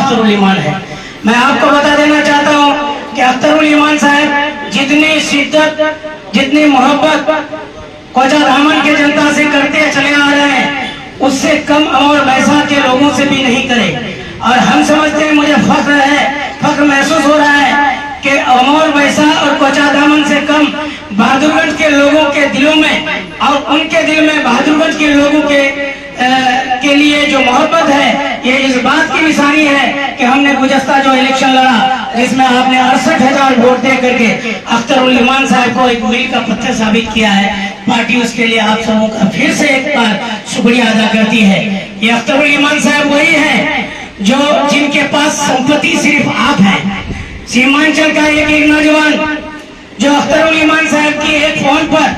अख्तरुल ईमान है। मैं आपको बता देना चाहता हूँ कि अख्तरुल ईमान साहब जितनी शिद्दत, जितनी मोहब्बत ख्वाजा दामन के जनता से करते चले आ रहे हैं, उससे कम अमर वैसा के लोगों से भी नहीं करे। और हम समझते हैं, मुझे फख्र महसूस हो रहा है कि अमर वैसा और ख्वाजा दामन से कम बहादुरगंज के लोगों के दिलों में और उनके दिल में बहादुरगंज के लोगों के लिए जो मोहब्बत है, ये इस बात की निशानी है कि हमने गुज़श्ता जो इलेक्शन लड़ा, जिसमें आपने 68,000 वोट दे करके अख्तरुल ईमान साहब को एक मील का पत्थर साबित किया है। पार्टी उसके लिए आप सबों का फिर से एक बार शुक्रिया अदा करती है। ये अख्तरुल ईमान साहब वही हैं जो जिनके पास संपत्ति सिर्फ आप हैं। सीमांचल का एक नौजवान जो अख्तरुल ईमान साहब की एक फोन पर,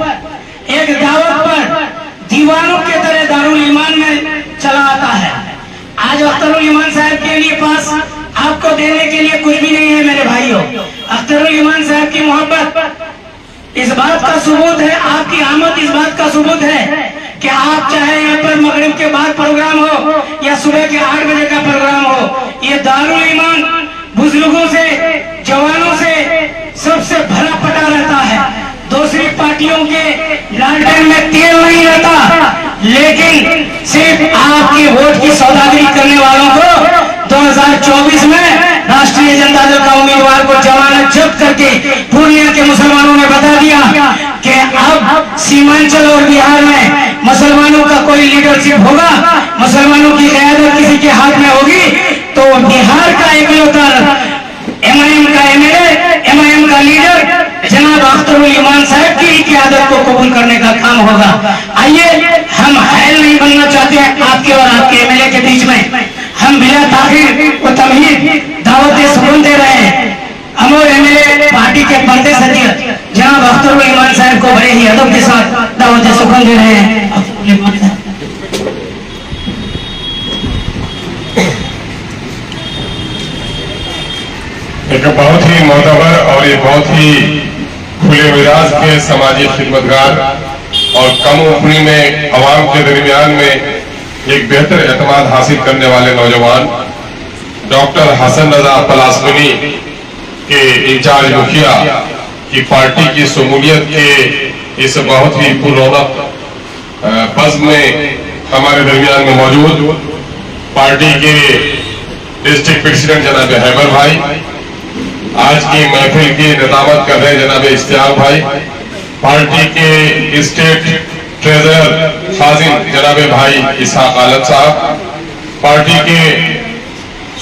एक दावत पर दीवानों के तरह दारुल ईमान में चला आता है। आज अख्तरुल ईमान साहब के लिए पास आपको देने के लिए कुछ भी नहीं है मेरे भाइयों। अख्तरुल ईमान साहब की मोहब्बत इस बात का सबूत है, आपकी आमद इस बात का सबूत है कि आप चाहे यहाँ पर मगरिब के बाद प्रोग्राम हो या सुबह के 8 बजे का प्रोग्राम हो, ये दारुल ईमान बुजुर्गों से, जवानों से सबसे भरा पटा रहता है। दूसरी पार्टियों के लालटेन में तेल नहीं रहता, लेकिन सिर्फ आपकी वोट की सौदागरी करने वालों को 2024 में राष्ट्रीय जनता दल का उम्मीदवार को जमानत जब्त करके पूर्णिया के मुसलमानों ने बता दिया कि अब सीमांचल और बिहार में मुसलमानों का कोई लीडरशिप होगा, मुसलमानों की क़यादत किसी के हाथ में होगी, तो बिहार का इकलौता एमआईएम का एमएलए, एमआईएम का लीडर जनाब अख्तरुल ईमान साहब की क़यादत को कबूल करने का काम होगा। आइए, हम हैल नहीं बनना चाहते हैं आपके और आपके एमएलए के बीच में। हम बिना ताखीर व तमहीद दावतें सुकून दे रहे हैं। अमोर एमएलए पार्टी के पर्दे सदस्य जनाब अख्तरुल ईमान साहब को बड़े ही अदब के साथ दावतें सुकून दे रहे हैं। एक बहुत ही मोतबर और एक बहुत ही खुले मिजाज के समाजी खिदमतगार और कम उम्र में अवाम के दरमियान में एक बेहतर एतमाद हासिल करने वाले नौजवान डॉक्टर हसन रजा पलासमनी के इंचार्ज मुखिया की पार्टी की शमूलियत के इस बहुत ही पुररौनक बज़्म में हमारे दरमियान में मौजूद पार्टी के डिस्ट्रिक्ट प्रेसिडेंट जनाब हैबर भाई, आज की महफिल की निज़ामत कर रहे जनाब इश्तियाक भाई, पार्टी के स्टेट ट्रेजरर खाजिन जनाब भाई इसहाक आलम साहब, पार्टी के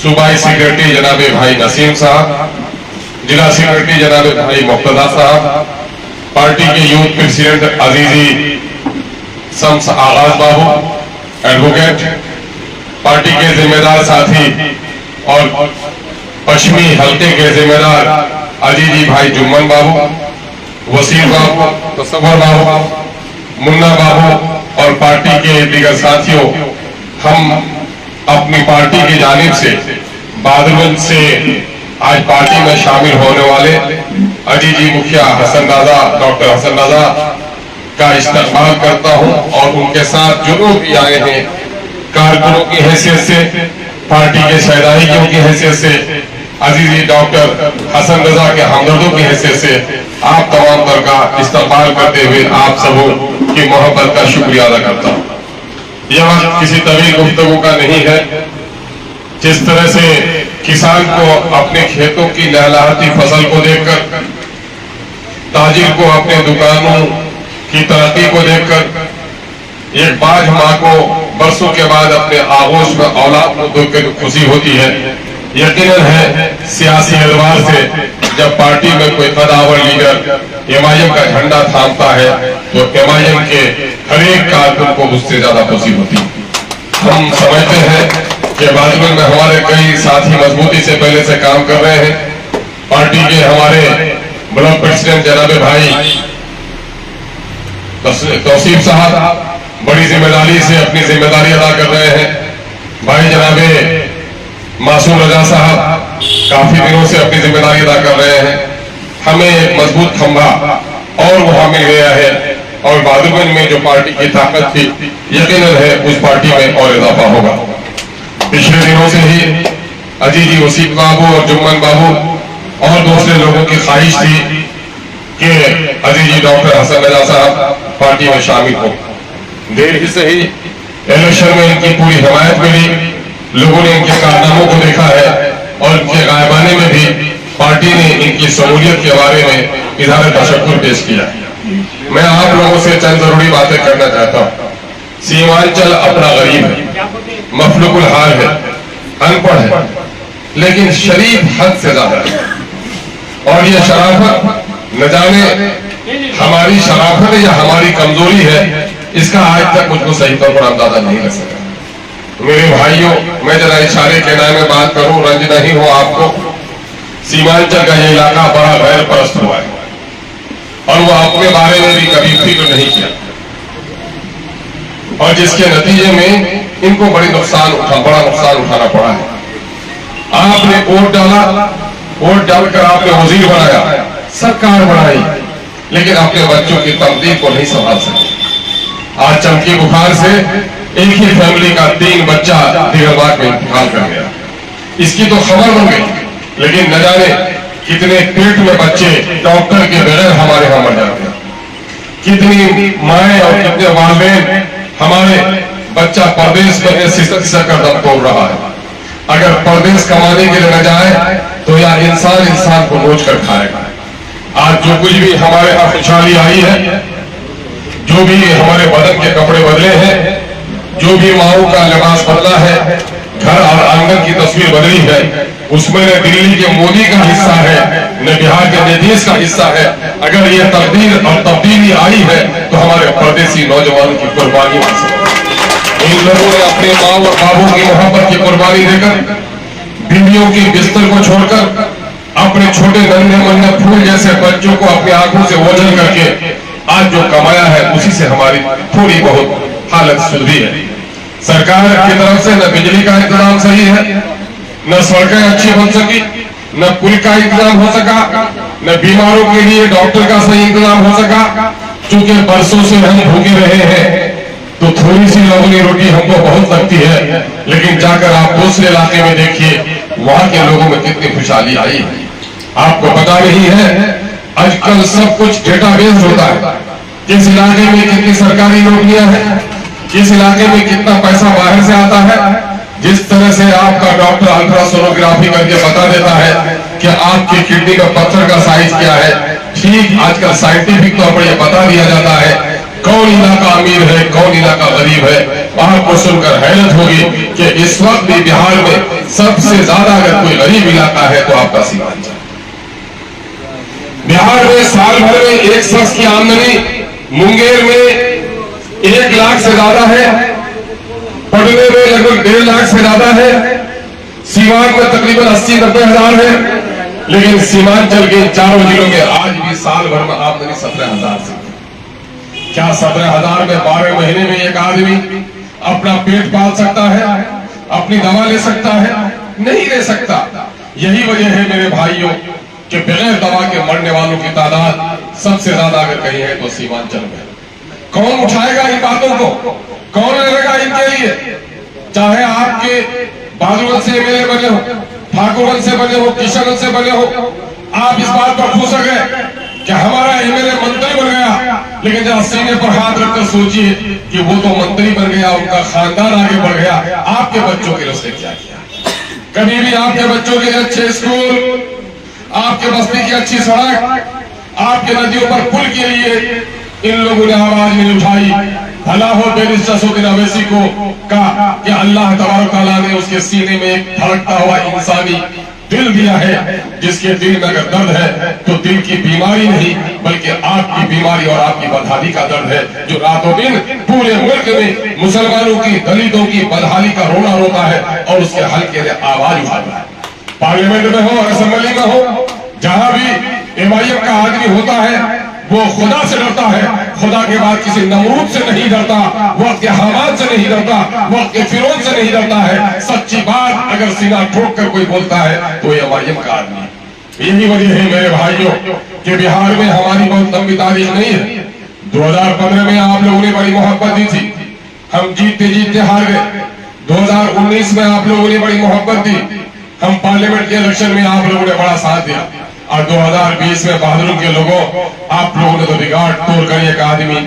सूबाई सेक्रेटरी जनाब भाई नसीम साहब, जिला सेक्रेटरी जनाब भाई मुक्तदा साहब, पार्टी के यूथ प्रेसिडेंट अजीजी शम्स आगाज बाबू एडवोकेट, पार्टी के जिम्मेदार साथी और पश्चिमी हल्के के जिम्मेदार अजीजी भाई जुम्मन बाबू, वसीम बाबू, तसव्वुर बाबू, मुन्ना बाबू और पार्टी के दीगर साथियों, हम अपनी पार्टी की जानिब से बहादुरगंज से आज पार्टी में शामिल होने वाले अजीजी मुखिया हसन राजा, डॉक्टर हसन राजा का इस्तकबाल करता हूं और उनके साथ जो लोग भी आए हैं, कारकुनों की हैसियत से, पार्टी के शहदाइयों की हैसियत से, अजीजी डॉक्टर हसन रजा के हमदर्दों की हैसियत से आप तमाम तर का इस्तकबाल करते हुए आप सबों की मोहब्बत का शुक्रिया अदा करता हूँ। यह वक्त किसी तवील गुफ्तगू का नहीं है। जिस तरह से किसान को अपने खेतों की लहलहाती फसल को देखकर, ताजिर को अपने दुकानों की तरक्की को देखकर, एक बाज माँ को बरसों के बाद अपने आगोश में औलाद को देखकर खुशी होती है, यकीनन है सियासी एतबार से जब पार्टी में कोई कदावर लीडर एमआईएम का झंडा थामता है तो एमआईएम के हर एक कारकुन को उससे ज्यादा खुशी होती है। हम समझते हैं कि बहादुरगंज में हमारे कई साथी मजबूती से पहले से काम कर रहे हैं। पार्टी के हमारे ब्लॉक प्रेसिडेंट जनाब भाई तौसीफ साहब बड़ी जिम्मेदारी से अपनी जिम्मेदारी अदा कर रहे हैं। भाई जनाबे मासूम रजा साहब काफी दिनों से अपनी जिम्मेदारी अदा कर रहे हैं। हमें एक मजबूत खंभा और वहां मिल गया है और बहादुरगंज में जो पार्टी की ताकत थी, यकीनन है उस पार्टी में और इजाफा होगा। पिछले दिनों से ही अजीजी वसीफ बाबू और जुम्मन बाबू और दूसरे लोगों की ख्वाहिश थी कि अजीजी डॉक्टर हसन रजा साहब पार्टी में शामिल हो। देर ही सही इलेक्शन में इनकी पूरी हिमायत मिली, लोगों ने इनके कारनामों को देखा है और इनके गायबाने में भी पार्टी ने इनकी सहूलियत के बारे में इज़हार तशक्कुर पेश किया। मैं आप लोगों से चंद जरूरी बातें करना चाहता हूँ। सीमांचल अपना गरीब है, मफलुकुल हाल है, अनपढ़ है, लेकिन शरीफ हद से ज्यादा है। और ये शराफत न जाने हमारी शराफत है या हमारी कमजोरी है, इसका आज तक मुझको सही तौर पर अंदाजा नहीं लग सका। मेरे भाइयों, मैं जरा इशारे के नाम में बात करूं, रंज नहीं हो आपको। सीमांचल का ये इलाका बड़ा गैर परस्त हुआ है और वो अपने बारे में भी कभी फिक्र नहीं किया, और जिसके नतीजे में इनको बड़ा नुकसान उठाना पड़ा है। आपने वोट डाला, वोट डालकर आपने वजीर बनाया, सरकार बनाई, लेकिन अपने बच्चों की तकदीर को नहीं संभाल सके। आज चमकी बुखार से एक ही फैमिली का 3 बच्चा दिगरबाग में इंतकाल कर गया। इसकी तो खबर बन गई, लेकिन न जाने कितने पेट में बच्चे डॉक्टर के बगैर हमारे यहां मर जाते हैं। कितनी माएं और कितने वालिदैन हमारे बच्चा परदेश में सिसक कर दम तोड़ रहा है। अगर परदेश कमाने के लिए न जाए तो यार इंसान को नोच कर खाएगा। आज जो कुछ भी हमारे यहाँ खुशहाली आई है, जो भी हमारे बदन के कपड़े बदले हैं, जो भी माओ का लिबास बदला है, घर और आंगन की तस्वीर बदली है, उसमें न दिल्ली के मोदी का हिस्सा है, न बिहार के नीतीश का हिस्सा है। अगर ये तब्दील और तब्दीली आई है तो हमारे परदेसी नौजवानों की कुर्बानी हो सकती। इन लोगों ने अपने माँ और बाबू की मोहब्बत की कुर्बानी देकर, बीवियों की बिस्तर को छोड़कर, अपने छोटे नन्हे मुन्ने फूल जैसे बच्चों को अपनी आंखों से ओझल करके आज जो कमाया है, उसी से हमारी थोड़ी बहुत हालत सुधरी है। सरकार की तरफ से न बिजली का इंतजाम सही है, न सड़कें अच्छी बन सकी, न पुल का इंतजाम हो सका, न बीमारों के लिए डॉक्टर का सही इंतजाम हो सका। चूंकि बरसों से हम भूखे रहे हैं तो थोड़ी सी लवनी रोटी हमको बहुत लगती है, लेकिन जाकर आप दूसरे इलाके में देखिए, वहां के लोगों में कितनी खुशहाली आई है। आपको पता नहीं है, आजकल सब कुछ डेटाबेस होता है। किस इलाके में कितनी सरकारी नौकरियां हैं, किस इलाके में कितना पैसा बाहर से आता है। जिस तरह से आपका डॉक्टर अल्ट्रासोनोग्राफी करके बता देता है कि आपकी किडनी का पत्थर का साइज क्या है, ठीक आजकल साइंटिफिक तौर पर यह बता दिया जाता है कौन इलाका अमीर है, कौन इलाका गरीब है। आपको सुनकर हैरत होगी कि इस वक्त भी बिहार में सबसे ज्यादा अगर कोई गरीब इलाका है तो आपका सीमांचल। बिहार में साल भर में एक शख्स की आमदनी मुंगेर में 1 लाख से ज्यादा है, पटने में लगभग 1.5 लाख से ज्यादा है, सीवान में तकरीबन 80-90 हजार है, लेकिन सीमांचल के चारों जिलों में आज भी साल भर में आमदनी 17,000 से। क्या 17,000 में 12 महीने में एक आदमी अपना पेट पाल सकता है, अपनी दवा ले सकता है? नहीं ले सकता। यही वजह है मेरे भाइयों कि बगैर दवा के मरने वालों की तादाद सबसे ज्यादा अगर कहीं है तो सीमांचल में। कौन उठाएगा इन बातों को, कौन लड़ेगा इनके लिए? चाहे आपके बादुगंज से एमएलए बने हो, ठाकुरगंज से बने हो, किशनगंज से बने हो, आप इस बात पर खुश हो गए कि हमारा एमएलए मंत्री बन गया, लेकिन जरा सीने पर हाथ रखकर सोचिए कि वो तो मंत्री बन गया, उनका खानदान आगे बढ़ गया, आपके बच्चों के लिए उसने क्या किया? कभी भी आपके बच्चों के लिए अच्छे स्कूल, आपके बस्ती की अच्छी सड़क, आपके नदियों पर पुल के लिए इन लोगों ने आवाज नहीं उठाई। भला हो बैरिस्टर सऊदी अवैसी को कहा कि अल्लाह तबारक तआला ने उसके सीने में एक धड़कता हुआ इंसानी दिल दिया है, जिसके दिल में अगर दर्द है तो दिल की बीमारी नहीं बल्कि आपकी बीमारी और आपकी बदहाली का दर्द है, जो रातों दिन पूरे मुल्क में मुसलमानों की, दलितों की बदहाली का रोना रोता है और उसके हल के लिए आवाज उठाता है। पार्लियामेंट में हो, असेंबली में हो, जहां भी एमआईएम का आदमी होता है वो खुदा से डरता है, खुदा के बाद किसी नमरूद से नहीं डरता, वक्त के हामान से नहीं डरता, वक्त के फिरौन से नहीं डरता है। सच्ची बात अगर सीना ठोक कर कोई बोलता है तो ये एमआईएम का आदमी। यही वजह है मेरे भाइयों कि बिहार में हमारी बहुत लंबी तारीख नहीं है। 2015 में आप लोगों ने बड़ी मोहब्बत दी थी, हम जीतते जीतते हार गए। 2019 में आप लोगों ने बड़ी मोहब्बत दी, हम पार्लियामेंट के इलेक्शन में आप लोगों ने बड़ा साथ दिया और 2020 में बहादुर के लोगों आप लोगों ने तो रिकॉर्ड तोड़ कर एक आदमी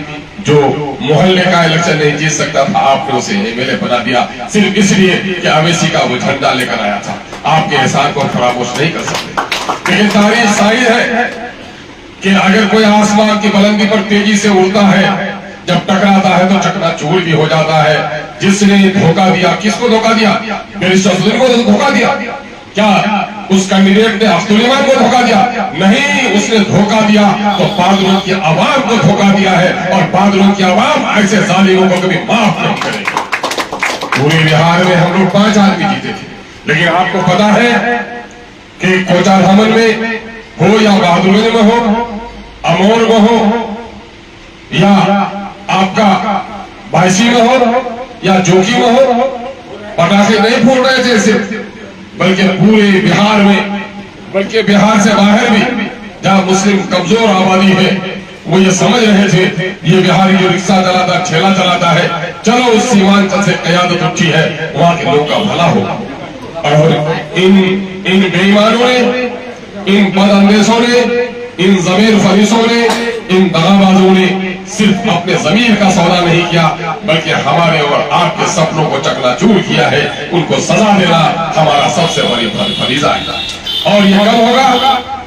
जो मोहल्ले का इलेक्शन नहीं जीत सकता था आप लोगों से एमएलए बना दिया सिर्फ इसलिए कि अवेसी का वो झंडा लेकर आया था। आपके एहसान को फरामोश नहीं कर सकते। लेकिन तारीख शाहिद है कि अगर कोई आसमान की बुलंदी पर तेजी से उड़ता है, जब टकराता है तो चकनाचूर भी हो जाता है। जिसने धोखा दिया, किसको धोखा दिया? बैरिस्टर को धोखा दिया। क्या उस कैंडिडेट ने अब्दुल इमाम को धोखा दिया? नहीं, उसने धोखा दिया तो बहादुरों की आवाम को धोखा दिया है और बहादुरों की आवाम ऐसे जालिमों को कभी माफ नहीं करेगी। पूरे बिहार में हम लोग 5 आदमी जीते थे, लेकिन आपको पता है कि कोचाधामन में हो या बहादुर में हो, अमोर में हो या आपका बायसी में हो या जोकी में हो, पटाखे नहीं फूट रहे थे सिर्फ, बल्कि पूरे बिहार में, बल्कि बिहार से बाहर भी जहां मुस्लिम कमजोर आबादी है वो ये समझ रहे थे ये बिहारी जो रिक्शा चलाता, ठेला चलाता है, चलो उस सीमांचल से कयादत उठी है, वहां के लोगों का भला हो। और इन बेईमानों ने, इन बदअंदेशों ने, इन जमीर फरीसों ने, इन दगाबाजों ने सिर्फ अपने जमीर का सौदा नहीं किया, बल्कि हमारे और आपके सपनों को चकनाचूर किया है। उनको सजा देना हमारा सबसे बड़ी फरीजा है। और ये कब होगा?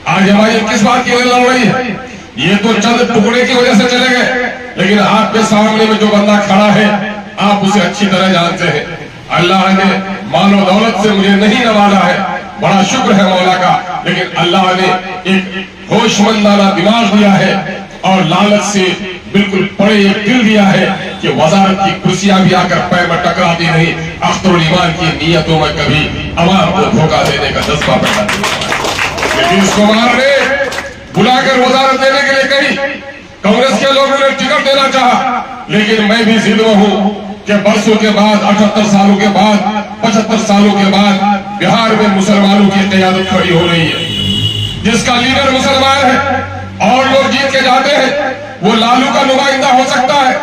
आज हमारी किस बात की लड़ रही है? ये तो चंद टुकड़े की वजह से चले गए, लेकिन आपके सामने में जो बंदा खड़ा है आप उसे अच्छी तरह जानते हैं। अल्लाह ने मानो दौलत से मुझे नहीं नवाजा है, बड़ा शुक्र है मौला का, लेकिन अल्लाह ने एक होशमंदाना दिमाग दिया है और लालच से बिल्कुल पड़े एक दिल दिया है कि वजारत की कुर्सियां भी आकर पैर में टकराती नहीं। अख्तरुल ईमान की नीयतों में कभी अवाम को धोखा देने का जज्बा पैदा नहीं हुआ। नीतीश कुमार ने बुलाकर वजारत देने के लिए कही, कांग्रेस के लोगों ने टिकट देना चाहा, लेकिन मैं भी जिद में हूं कि बरसों के बाद, 78 सालों के बाद, 75 सालों के बाद बिहार में मुसलमानों की क़यादत खड़ी हो रही है, जिसका लीडर मुसलमान है और लोग जीत के जाते हैं। वो लालू का नुमाइंदा हो सकता है,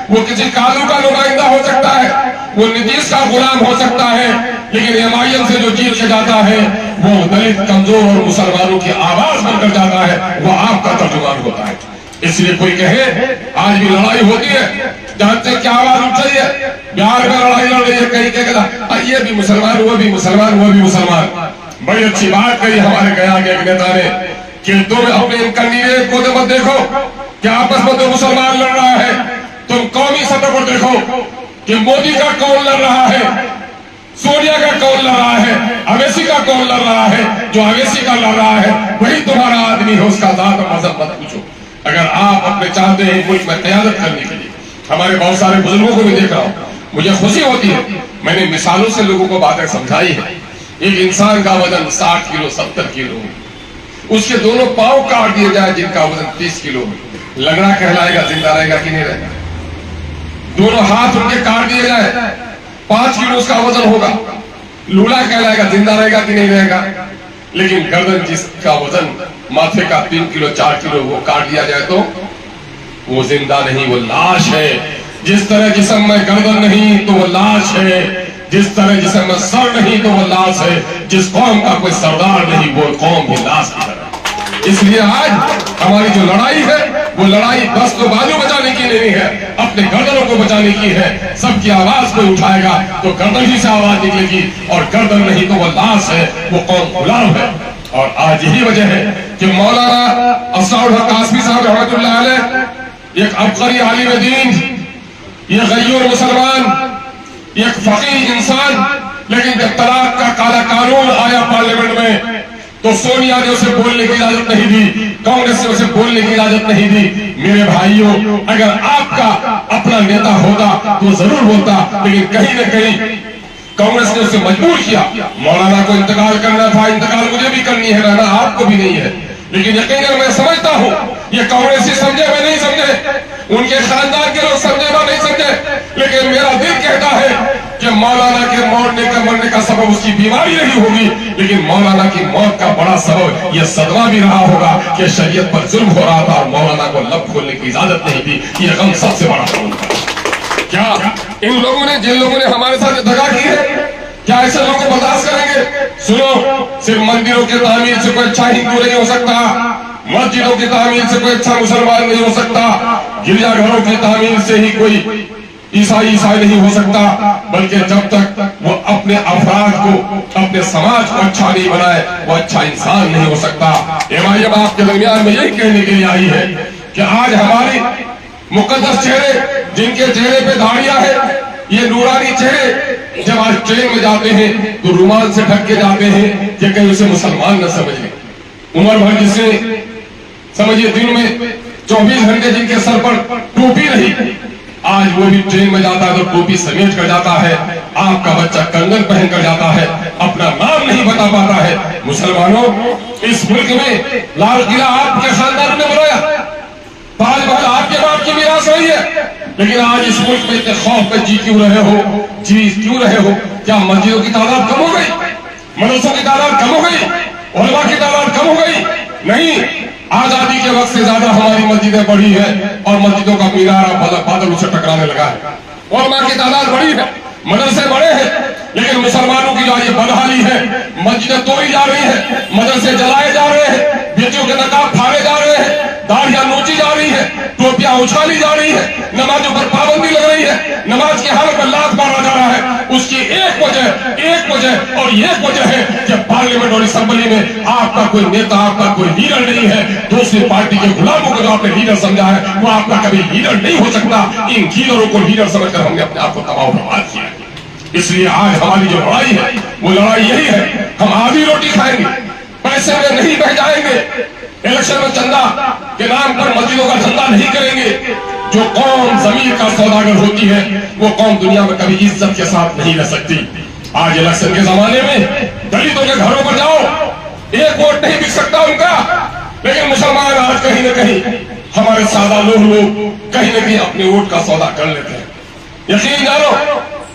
वो किसी कालू का नुमाइंदा हो सकता है, वो नीतीश का गुलाम हो सकता है, लेकिन एमआईएम से जो जीत के जाता है वो दलित, कमजोर और मुसलमानों की आवाज बनकर जाता है, वो आपका तर्जुमान होता है। इसलिए कोई कहे आज भी लड़ाई होती है, जानते क्या आवाज उठ रही है? बिहार में लड़ाई लड़ रही है, कहीं कहेगा ये भी मुसलमान, वो भी मुसलमान, वो भी मुसलमान। बड़ी अच्छी बात कही हमारे गया के एक नेता ने कि तुम अपने इन कैंडिडेट को मत देखो कि आपस में तो मुसलमान लड़ रहा है, तुम कौमी सतह पर देखो कि मोदी का कौन लड़ रहा है, सोनिया का कौन लड़ रहा है, अवेसी का कौन लड़ रहा है। जो अवेसी का लड़ रहा है वही तुम्हारा आदमी है, उसका जात और मजहब मत पूछो। अगर आप अपने चाहते हैं मुल्क में क़यादत करने के लिए, हमारे बहुत सारे बुजुर्गों को भी देख रहा हूँ, मुझे खुशी होती है। मैंने मिसालों से लोगों को बातें समझाई है। एक इंसान का वजन 60 किलो 70 किलो, उसके दोनों पांव काट दिए जाए जिनका वजन 30 किलो, लगड़ा कहलाएगा, जिंदा रहेगा कि नहीं रहेगा? दोनों हाथ उनके काट दिए जाए, 5 किलो उसका वजन होगा, लूला कहलाएगा, जिंदा रहेगा कि नहीं रहेगा? लेकिन गर्दन जिसका वजन माथे का 3 किलो 4 किलो वो काट दिया जाए तो वो जिंदा नहीं, वो लाश है। जिस तरह जिस्म में गर्दन नहीं तो वो लाश है, जिस तरह जिस्म में सर नहीं तो वो लाश है। जिस कौम का कोई सरदार नहीं वो कौम भी लाश की तरह। इसलिए आज हमारी जो लड़ाई है वो लड़ाई बस तो बाजू बचाने की नहीं है, अपने गर्दनों को बचाने की है। सबकी आवाज को उठाएगा तो गर्दन ही से आवाज निकलेगी, और गर्दन नहीं तो वो लाश है, वो कौम गुलाम है। और आज यही वजह है कि मौलाना असराउल हक कासमी साहब रहमतुल्लाह अलैह, एक अबकारी आलिम दीन, ये गय्यूर मुसलमान, एक फकीह इंसान, लेकिन जब तलाक का काला कानून आया पार्लियामेंट में तो सोनिया ने उसे बोलने की इजाजत नहीं दी, कांग्रेस ने उसे बोलने की इजाजत नहीं दी। मेरे भाइयों, अगर आपका अपना नेता होता तो जरूर बोलता, लेकिन कहीं न कहीं कांग्रेस ने उसे मजबूर किया। मौलाना को इंतकाल करना था, इंतकाल मुझे भी करनी है, रहना आपको भी नहीं है, लेकिन यकीनन मैं समझता हूँ ये कांग्रेसी समझे मैं नहीं समझे, उनके खानदान के लोग समझे मैं नहीं समझे, लेकिन मेरा दिल कहता है कि मौलाना के मरने का सबब उसकी बीमारी नहीं होगी, लेकिन मौलाना की मौत का बड़ा सबब यह सदमा भी रहा होगा कि शरीयत पर जुल्म हो रहा था और मौलाना को लब खोलने की इजाजत नहीं थी। यह गम सबसे बड़ा गम था। क्या इन लोगों ने, जिन लोगों ने हमारे साथ दगा की है, क्या ऐसे लोगों को बर्दाश्त करेंगे? सुनो, सिर्फ मंदिरों की तामीर से कोई अच्छा हिंदू नहीं हो सकता, मस्जिदों की तामीर से कोई अच्छा मुसलमान नहीं हो सकता, गिरजाघरों की तामीर से ही कोई ईसाई नहीं हो सकता, बल्कि जब तक वो अपने अफराद को, अपने समाज को अच्छा नहीं बनाए, वो अच्छा इंसान नहीं हो सकता। एमआईएम आपके दरमियान में यही कहने के लिए आई है कि आज हमारी मुकद्दस चेहरे, जिनके चेहरे पे दाढ़ियां है, ये नूरानी चेहरे जब आज ट्रेन में जाते हैं तो रुमाल से ढक के जाते हैं कि कहीं उसे मुसलमान न समझ ले। उम्र भर जिसने समझिए दिन में 24 घंटे जिनके सर पर टोपी रही, आज वो भी ट्रेन में जाता है तो टोपी समेट कर जाता है। आपका बच्चा कंगन पहन कर जाता है, अपना नाम नहीं बता पाता है। मुसलमानों, इस मुल्क में लाल किला आपके खानदान ने बनाया, ताजमहल आपके बाप की विरासत रही है, लेकिन आज इस मुल्क में इतने खौफ में जी क्यों रहे हो? क्या मस्जिदों की तादाद कम हो गई? मदरसों की तादाद कम हो गई? उलमा की तादाद कम हो गई? नहीं, आजादी के वक्त से ज्यादा हमारी मस्जिदें बढ़ी है और मस्जिदों का मीनार बादल उसे टकराने लगा है। उलमा की तादाद बढ़ी है, मदरसे बड़े हैं, लेकिन मुसलमानों की जो ये बदहाली है, मस्जिदें तोड़ी जा रही है, मदरसे जलाए जा रहे हैं, बेटियों के नकाब फाड़े जा रहे हैं, दाढ़ियां नोची जा रही है, टोपियां उछाली जा रही है, नमाजों पर पाबंदी लग रही है, नमाज की हालत में लात मारा जा रहा है। उसकी एक वजह और एक वजह है कि पार्लियामेंट और असेंबली में आपका कोई नेता, आपका कोई लीडर नहीं है। दूसरी पार्टी के गुलामों को जो आपने लीडर समझा है, वो आपका कभी लीडर नहीं हो सकता। इन लीडरों को लीडर समझकर हमने अपने आप को तबाह बर्बाद किया है। इसलिए आज हमारी जो लड़ाई है, वो लड़ाई यही है, हम आधी रोटी खाएंगे, पैसे में नहीं बह जाएंगे, इलेक्शन में चंदा के नाम पर मस्जिदों का धंधा नहीं करेंगे। जो कौम जमीन का सौदागर होती है, वो कौम दुनिया में कभी इज्जत के साथ नहीं रह सकती। आज इलेक्शन के जमाने में दलितों के घरों पर जाओ, एक वोट नहीं बिक सकता उनका, लेकिन मुसलमान आज कहीं न कहीं, हमारे सादा लोग कहीं न कहीं अपने वोट का सौदा कर लेते हैं। यकीन जानो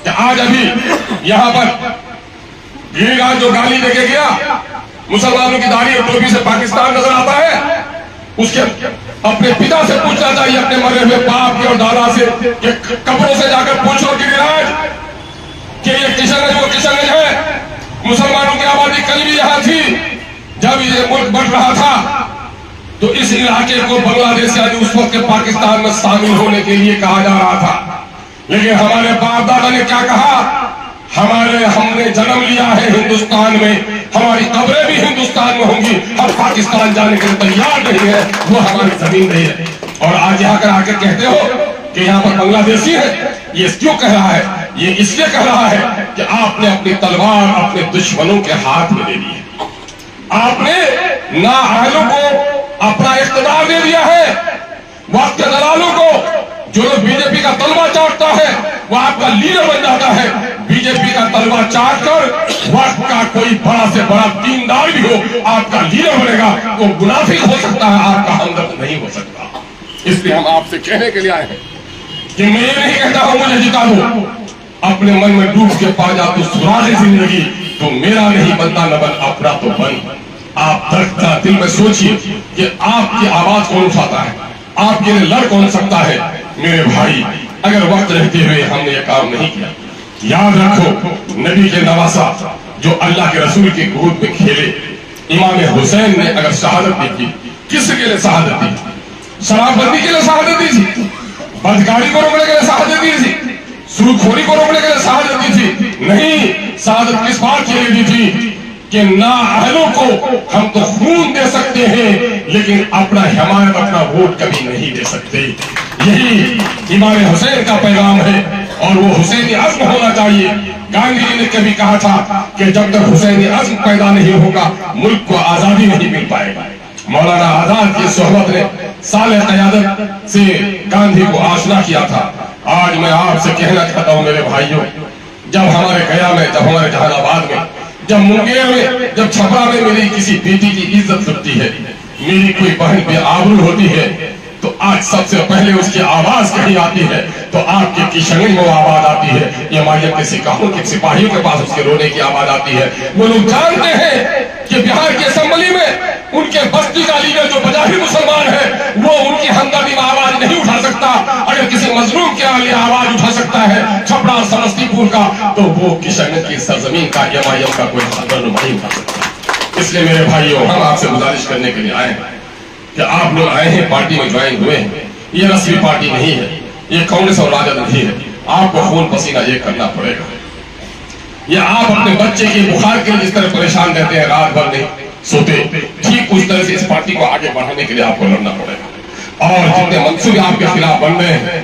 कि आज अभी यहाँ पर गिरिराज जो गाली देके गया, मुसलमानों की दाढ़ी और टोपी से पाकिस्तान नजर आता है, उसके अपने पिता से पूछना चाहिए, अपने मरे हुए बाप के और दादा से, कि कब्रों से जाकर पूछो गिरिराज कि ये किशनगंज वो किशनगंज है। मुसलमानों की आबादी कल भी यहाँ थी, जब ये मुल्क बढ़ रहा था तो इस इलाके को बांग्लादेश यानी उस वक्त के पाकिस्तान में शामिल होने के लिए कहा जा रहा था। लेकिन हमारे बाप दादा ने क्या कहा, हमने जन्म लिया है हिंदुस्तान में, हमारी कब्रें भी हिंदुस्तान में होंगी, हम पाकिस्तान जाने के लिए तैयार नहीं है, वो हमारी जमीन नहीं है। और आज यहाँ कर आके कहते हो कि यहाँ पर बांग्लादेशी है। ये क्यों कह रहा है? ये इसलिए कह रहा है कि आपने अपनी तलवार अपने दुश्मनों के हाथ में दे दी है, आपने नाअहलों को अपना इख्तियार दे दिया है, वक्त के दलालों को। जो लोग बीजेपी का तलवा चाटता है वो आपका लीडर बन जाता है। बीजेपी का तलवा चाट कर वक्त का कोई बड़ा से बड़ा दीनदार भी हो आपका लीडर बनेगा, वो मुनाफिक हो सकता है, आपका हमदर्द नहीं हो सकता। इसलिए हम आपसे कहने के लिए आए हैं कि मैं ये नहीं कहता हूं मुझे जिता दो, अपने मन में डूब के पा जा तो सुरागे जिंदगी, तो मेरा नहीं बनता न बन अपना तो बन। आप धड़कता दिल में सोचिए कि आपकी आवाज कौन उठाता है, आपके लिए लड़ कौन सकता है। मेरे भाई, अगर वक्त रहते हुए हमने ये काम नहीं किया, याद रखो नबी के नवासा जो अल्लाह के रसूल की गोद में खेले, इमाम हुसैन ने अगर शहादत दी थी, किसके लिए शहादत दी? शराबबंदी के लिए शहादत दी थी, बदकारी को रोकने के लिए शहादत दी थी, सूदखोरी को रोकने के लिए शहादत दी थी? नहीं, शहादत किस बात के लिए दी थी कि नाअहलों को हम तो खून दे सकते हैं, लेकिन अपना हिमायत, अपना वोट कभी नहीं दे सकते। यही इमाम हुसैन का पैगाम है और वो हुसैनी अज़्म होना चाहिए। गांधी जी ने कभी कहा था कि जब तक हुसैनी अज़्म पैदा नहीं होगा मुल्क को आजादी नहीं मिल पाएगा। मौलाना आजाद की सोहबत ने साले क़यादत से गांधी को आशना किया था। आज मैं आपसे कहना चाहता हूँ मेरे भाइयों, जब हमारे गया में, जब हमारे जहानाबाद में, जब मुंगेर में, जब छपरा में मेरी किसी बेटी की इज्जत लगती है, मेरी कोई बहन बेआबरू होती है, तो आज सबसे पहले उसकी आवाज कहीं आती है तो आपके किशनगंज में वो आवाज आती है, एमआईएम के सिपाहियों के पास उसके रोने की आवाज आती है। वो लोग जानते हैं कि बिहार की असेंबली में उनके बस्ती का लीडर जो बजाही मुसलमान है, वो उनकी हमदर्दी में आवाज नहीं उठा सकता। अगर किसी मजलूम के लिए आवाज उठा सकता है छपरा समस्तीपुर का, तो वो किशनगंज की सरजमीन का एमआईएम का कोई हमदर्द नहीं उठा इसलिए मेरे भाइयों, हम आपसे गुजारिश करने के लिए आए हैं कि आप लोग आए हैं, पार्टी में ज्वाइन हुए हैं। ये रस्मी पार्टी नहीं है, ये कांग्रेस और राजद नहीं है। आपको खून पसीना ये करना पड़ेगा। ये आप अपने बच्चे के बुखार के लिए जिस तरह परेशान रहते हैं, रात भर नहीं सोते, ठीक उस तरह से इस पार्टी को आगे बढ़ाने के लिए आपको लड़ना पड़ेगा। और जितने मंसूबे आपके खिलाफ बन रहे हैं,